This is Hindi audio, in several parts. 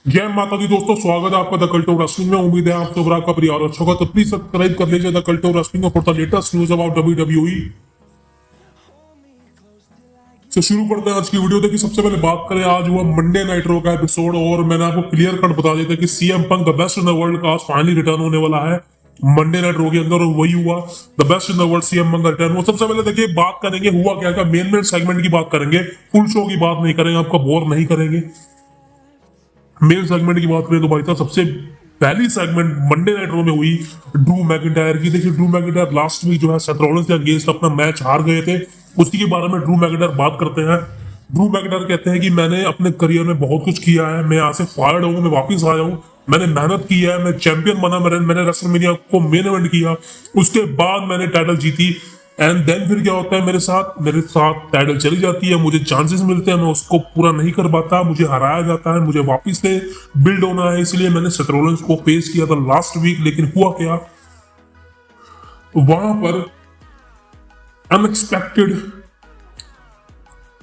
जय माता दी दोस्तों, स्वागत है आपका द कल्ट ऑफ रेसलिंग में। उम्मीद है आप सब आपका परिवार अच्छा होगा, तो प्लीज सब्सक्राइब कर लीजिए the cult of wrestling for the latest news about WWE. तो शुरू करते हैं आज की वीडियो। देखिए, सबसे पहले बात करें, आज हुआ मंडे नाइट रो का एपिसोड और मैंने आपको क्लियर कट बता दिया था कि CM Punk the best in the world का आज फाइनली रिटर्न होने वाला है मंडे नाइट रो के अंदर, और वही हुआ। The best in the world CM Punk का रिटर्न। वो सबसे पहले देखिए बात करेंगे हुआ क्या क्या, मेन सेगमेंट की बात करेंगे, फुल शो की बात नहीं करेंगे, आपका बोर नहीं करेंगे। मेन सेगमेंट की बात करें तो भाई साहब, सबसे पहली सेगमेंट मंडे नाइट रो में हुई ड्रू मैकिंटायर की। देखिए, ड्रू मैकिंटायर लास्ट वीक जो है सेथ रॉलिंस के अगेंस्ट अपना मैच हार गए थे, उसी के बारे में ड्रू मैकिंटायर बात करते हैं। ड्रू मैकिंटायर कहते हैं कि मैंने अपने करियर में बहुत कुछ किया है, मैं यहाँ से फायर्ड हूँ, मैं वापस आया हूँ, मैंने मेहनत की है, मैं चैंपियन बना, मैंने रेसलमेनिया को मेन इवेंट किया, उसके बाद मैंने टाइटल जीती। एंड देन फिर क्या होता है, मेरे साथ टाइटल चली जाती है, मुझे चांसेस मिलते हैं, मैं उसको पूरा नहीं कर पाता, मुझे हराया जाता है, मुझे वापस से बिल्ड होना है, इसलिए मैंने सेथ रॉलिंस को फेस किया था लास्ट वीक। लेकिन हुआ क्या, वहां पर अनएक्सपेक्टेड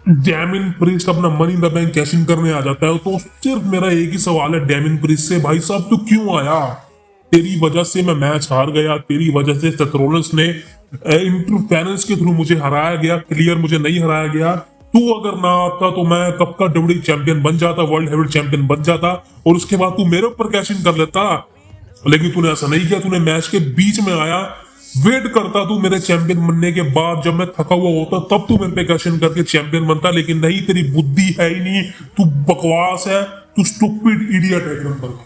डैमिन प्रिस्ट अपना money in the bank cash in करने आ जाता है। तो सिर्फ मेरा एक ही सवाल है डैमिन प्रिस्ट से, भाई साहब तू क्यों आया? तेरी वजह से मैं मैच हार गया, तेरी वजह से सेथ रॉलिंस ने इंटरफेरेंस के थ्रू मुझे हराया गया, क्लियर मुझे नहीं हराया गया। तू अगर ना आता तो मैं कब का डब्ल्यूडब्ल्यूई चैंपियन बन जाता, वर्ल्ड हेवीवेट चैंपियन बन जाता, और उसके बाद तू मेरे ऊपर कैश इन कर लेता। लेकिन तूने ऐसा नहीं किया, तूने मैच के बीच में आया, वेट करता तू मेरे चैंपियन बनने के बाद, जब मैं थका हुआ होता तब तू मेरे पे कैश इन करके चैंपियन बनता। लेकिन नहीं, तेरी बुद्धि है ही नहीं, तू बकवास है, तू स्टूपिड इडियट है एकदम।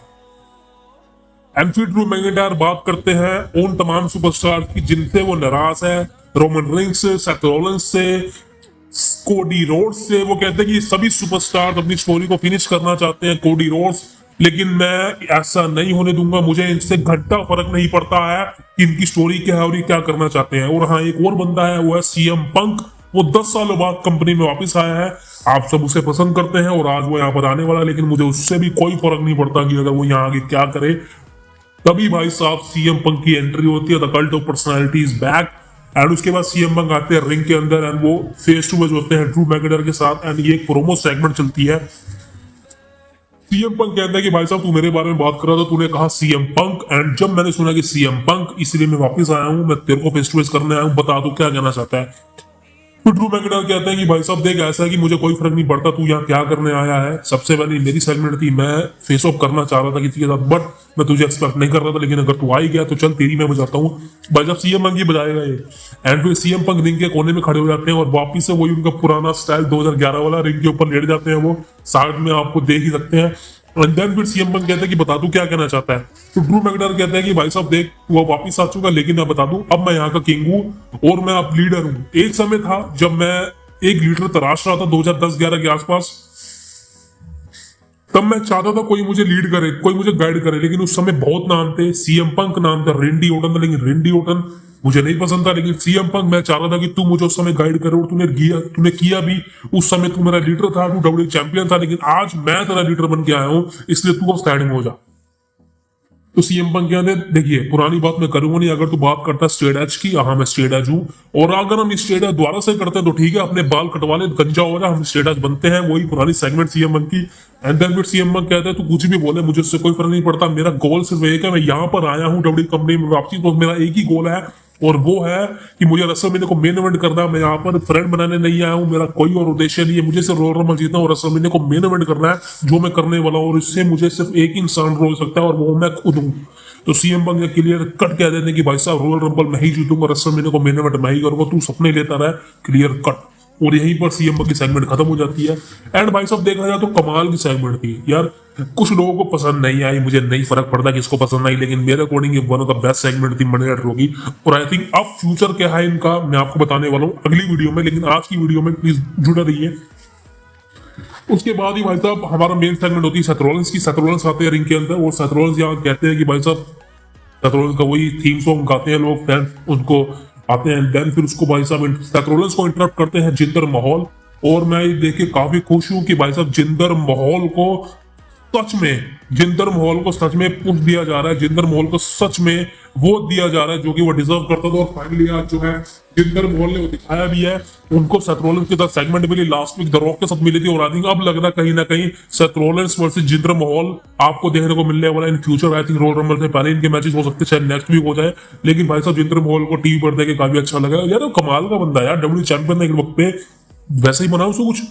एंड फिर ड्रू मैकिंटायर बात करते हैं उन तमाम सुपरस्टार की जिनसे वो नाराज है, रोमन रेंस से, सेथ रॉलिंस से, कोडी रोड्स से। वो कहते हैं कि सभी सुपरस्टार अपनी स्टोरी को फिनिश करना चाहते हैं, कोडी रोड्स, लेकिन मैं ऐसा नहीं होने दूंगा, मुझे इनसे घंटा फर्क नहीं पड़ता है कि इनकी स्टोरी क्या है और ये क्या करना चाहते हैं। और हाँ, एक और बंदा है, वो है सीएम पंक। वो 10 सालों बाद कंपनी में वापस आया है, आप सब उसे पसंद करते हैं और आज वो यहाँ पर आने वाला है, लेकिन मुझे उससे भी कोई फर्क नहीं पड़ता कि अगर वो यहाँ आगे क्या करे। तभी भाई साहब सीएम पंक की एंट्री होती है, the cult of personality is back. And उसके बाद सीएम पंक आते हैं रिंग के अंदर एंड वो फेस टू फेस होते हैं ड्रू मैकिंटायर के साथ। एंड ये एक प्रोमो सेगमेंट चलती है। सीएम पंक कहता है कि भाई साहब तू मेरे बारे में बात कर रहा था, तूने कहा सीएम पंक, एंड जब मैंने सुना कि सीएम पंक, इसलिए मैं वापस आया हूं, मैं तेरे को फेस टू फेस करने आया हूं, बता दू क्या कहना चाहता है। फिर ड्रू मैकिंटायर कहते हैं कि भाई साहब देख, ऐसा है कि मुझे कोई फर्क नहीं पड़ता तू यहाँ क्या करने आया है। सबसे पहले मेरी सेगमेंट थी, मैं फेस ऑफ करना चाह रहा था किसी के साथ, बट मैं तुझे एक्सपेक्ट नहीं कर रहा था, लेकिन अगर तू आ ही गया तो चल तेरी मैं बजाता हूँ। भाई साहब सीएम पंक ही बजाएगा ये। एंड फिर सीएम पंक रिंग के कोने में खड़े हो जाते हैं और वापिस से वही उनका पुराना स्टाइल 2011 वाला, रिंग के ऊपर लेट जाते हैं, वो साइड में आपको देख ही सकते हैं। एंड देन फिर सीएम पंक कहते हैं कि बता दूं क्या कहना चाहता है। तो ड्रू मैकिंटायर कहता है कि भाई साहब देख, तू अब वापिस आ चुका, लेकिन मैं बता दूं अब मैं यहाँ का किंग हूँ और मैं अब लीडर हूँ। एक समय था जब मैं एक लीडर तराश रहा था 2010-11 के आसपास, तब मैं चाहता था कोई मुझे लीड करे, कोई मुझे गाइड करे, लेकिन उस समय बहुत नाम थे। सीएम पंक नाम था, रेंडी ओटन था, लेकिन रेंडी ओटन मुझे नहीं पसंद था। लेकिन सीएम पंक मैं चाह रहा था कि तू मुझे उस समय गाइड करे, और तूने किया भी। उस समय तू मेरा लीडर था, तू डब्ल्यूडब्ल्यूई चैंपियन था, लेकिन आज मैं तेरा लीडर बन के आया हूं, इसलिए तू अब स्टैंडिंग हो जा। तो सीएम पंक कहते हैं देखिए, पुरानी बात मैं करूंगा नहीं, अगर तू बात करता स्ट्रेट एज की, हाँ मैं स्ट्रेट एज हूँ, और अगर हम स्ट्रेट एज दोबारा से करते हैं तो ठीक है, अपने बाल कटवा ले, गंजा हो जा, हम स्ट्रेट एज बनते हैं। वही पुरानी सेगमेंट सीएम पंक की। एंड देन फिर सीएम पंक कहता है तू कुछ भी बोले, मुझे उससे कोई फर्क नहीं पड़ता, मेरा गोल सिर्फ एक है, मैं यहाँ पर आया हूँ डब्ल्यूडब्ल्यूई कंपनी में वापसी, तो मेरा एक ही गोल है, और वो है कि मुझे रेसलमेनिया को मेन इवेंट करना है। मैं यहाँ पर फ्रेंड बनाने नहीं आया हूँ, मेरा कोई और उद्देश्य नहीं है, मुझे सिर्फ रॉयल रंबल जीतना और रेसलमेनिया को मेन इवेंट करना है, जो मैं करने वाला हूँ, और इससे मुझे सिर्फ एक इंसान रोक सकता है और वो मैं खुद हूँ। तो सीएम पंक ने क्लियर कट कह देते हैं कि भाई साहब रॉयल रंबल मैं ही जीतूंगा, रेसलमेनिया को मेन इवेंट मैं ही करूंगा, तू सपने लेता रहा, क्लियर कट। और यहीं पर सीएम पंक की सेगमेंट खत्म हो जाती है। एंड भाई साहब देखा जाए तो कमाल की सेगमेंट थी यार, कुछ लोगों को पसंद नहीं आई, मुझे नहीं फर्क पड़ता किसको पसंद आई, लेकिन मेरे अकॉर्डिंग ये one of the best segment थी मंडे नाइट रॉ की। और आई थिंक अब फ्यूचर क्या है इनका मैं आपको बताने वाला हूँ अगली वीडियो में, लेकिन आज की वीडियो में प्लीज जुड़े रहिए। उसके बाद ही भाई साहब हमारा मेन सेगमेंट होती है सेथ रॉलिंस की। सेथ रॉलिंस आते हैं रिंग के अंदर और सेथ रॉलिंस यहाँ कहते हैं कि भाई साहब, सेथ रॉलिंस का वही थीम सॉन्ग गाते हैं लोग, फैंस उनको आते हैं। देन फिर उसको भाई साहब सेथ रॉलिंस को इंटरप्ट करते हैं जिंदर महल, और मैं ये देख के काफी खुश हूं कि भाई साहब जिंदर महल को सच में जिंदर महल को सच में पुश दिया जा रहा है, जिंदर महल को सच में वो दिया जा रहा है जो कि वो डिजर्व करता था। और फाइनली आज जो है जिंदर महल ने वो दिखाया भी है। उनको सेथ रॉलिंस के साथ सेगमेंट मिली, लास्ट वीक द रॉक के साथ मिली थी, और आई थिंक अब लग रहा है कहीं ना कहीं सेथ रॉलिंस वर्सेस जिंदर महल आपको देखने को मिलने वाला in future. I think royal rumble से पहले इनके मैचेस हो सकते हैं, शायद नेक्स्ट वीक हो जाए। लेकिन भाई साहब जिंदर महल को टीवी पर देख के काफी अच्छा लगा यार, कमाल का बंदा यार, डब्ल्यू चैंपियन एक वक्त पे वैसे ही बना उसको कुछ।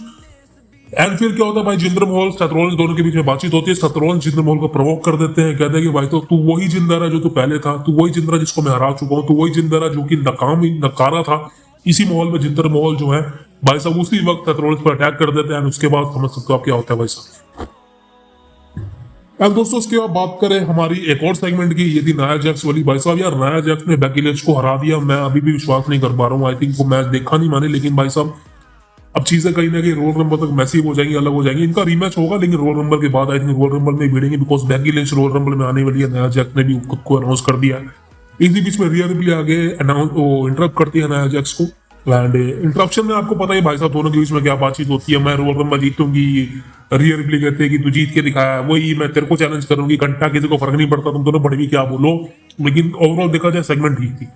एंड फिर क्या होता है भाई, जिंदर महल सेथ रॉलिंस दोनों के बीच में बातचीत होती है। सेथ रॉलिंस जिंदर महल को प्रोवोक कर देते हैं, कहते हैं कि भाई तो तू वही जिंदर है जो तू पहले था, तू वही जिंदर है जिसको मैं हरा चुका हूं, तू वही जिंदर है जो कि नकारा था इसी महल में। जिंदर महल जो है भाई साहब उसी वक्त सेथ रॉलिंस पर अटैक कर देते हैं। उसके बाद समझ सकते हो आप क्या होता है भाई साहब। एंड दोस्तों उसके बाद बात करें हमारी एक और सेगमेंट की, ये थी नाया जैक्स वाली। भाई साहब यार नाया जैक्स ने बेकी लिंच को हरा दिया, मैं अभी भी विश्वास नहीं कर पा रहा हूँ। आई थिंक वो मैच देखा नहीं मैंने, लेकिन भाई साहब अब चीजें कहीं ना कहीं रोल नंबर तक मैसिव हो जाएंगी, अलग हो जाएंगी। इनका रीमैच होगा लेकिन रोल नंबर के बाद आई थिंक रोल नंबर में भिड़ेंगे, because Becky Lynch roll number में आने वाली है। नाया जैक्स ने भी खुद को अनाउंस कर दिया है। इसी बीच में रिया रिप्ली आगे इंटरप्ट करती है नाया जैक्स को। एंड इंटरप्शन में आपको पता है भाई साहब दोनों के बीच में क्या बातचीत होती है। मैं रोल नंबर जीतूंगी, रिया रिप्ली कहते हैं कि तू जीत के दिखाया, वही मैं तेरे को चैलेंज करूंगी, घंटा किसी को फर्क नहीं पड़ता, तुम दोनों बड़े भी क्या बोलो। लेकिन ओवरऑल देखा जाए सेगमेंट ठीक थी।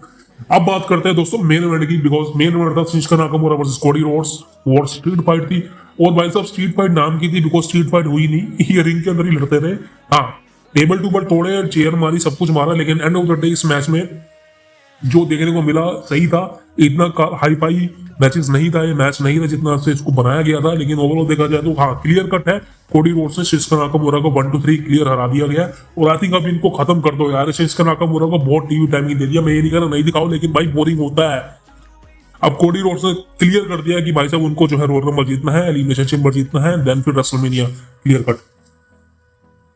अब बात करते हैं दोस्तों मेन इवेंट की, बिकॉज मेन इवेंट था शिंजुका नाकामुरा वर्सेस कोडी रोड्स। वो स्ट्रीट फाइट थी, और भाई साहब स्ट्रीट फाइट नाम की थी बिकॉज स्ट्रीट फाइट हुई नहीं, ये रिंग के अंदर ही लड़ते रहे। हाँ टेबल टूबल तोड़े, चेयर मारी, सब कुछ मारा, लेकिन एंड ऑफ द डे इस मैच में जो देखने को मिला सही था। इतना हाई फाई मैचेस नहीं था, ये मैच नहीं था जितना से इसको बनाया गया था। लेकिन ओवरऑल देखा जाए तो हाँ क्लियर कट है, कोडी रोड्स ने शिंजुका नाकामुरा को 1-2-3 क्लियर हरा दिया गया। और आई थिंक अब इनको खत्म कर दो यार, शिंजुका नाकामुरा को बहुत टीवी टाइमिंग दे दिया। मैं ये नहीं कह रहा नहीं दिखाओ, लेकिन भाई बोरिंग होता है। अब कोडी रोड्स ने क्लियर कर दिया कि भाई साहब उनको जो है रोयल रंबल जीतना है, एलिमिनेशन चैंबर जीतना है, देन फिर रेसलमेनिया, क्लियर कट।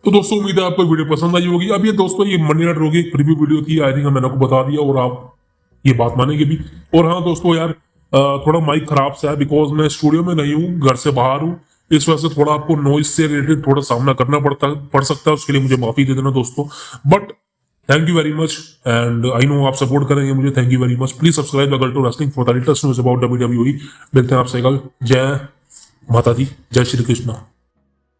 तो दोस्तों उम्मीद है आपको वीडियो पसंद आई होगी। अब ये दोस्तों ये मंडे नाइट रॉ की एक प्रीव्यू वीडियो थी, आई थिंक मैंने आपको बता दिया और आप ये बात मानेंगे भी। और हाँ दोस्तों यार थोड़ा माइक खराब सा है, बिकॉज मैं स्टूडियो में नहीं हूँ, घर से बाहर हूँ, इस वजह से थोड़ा आपको नॉइज से रिलेटेड थोड़ा सामना करना पड़ सकता है। उसके लिए मुझे माफी दे देना दोस्तों, but thank you very much and I know आप सपोर्ट करेंगे मुझे। Thank you very much. Please subscribe the two wrestling for the latest news about WWE। मिलते हैं आपसे कल। जय माता दी, जय श्री कृष्णा।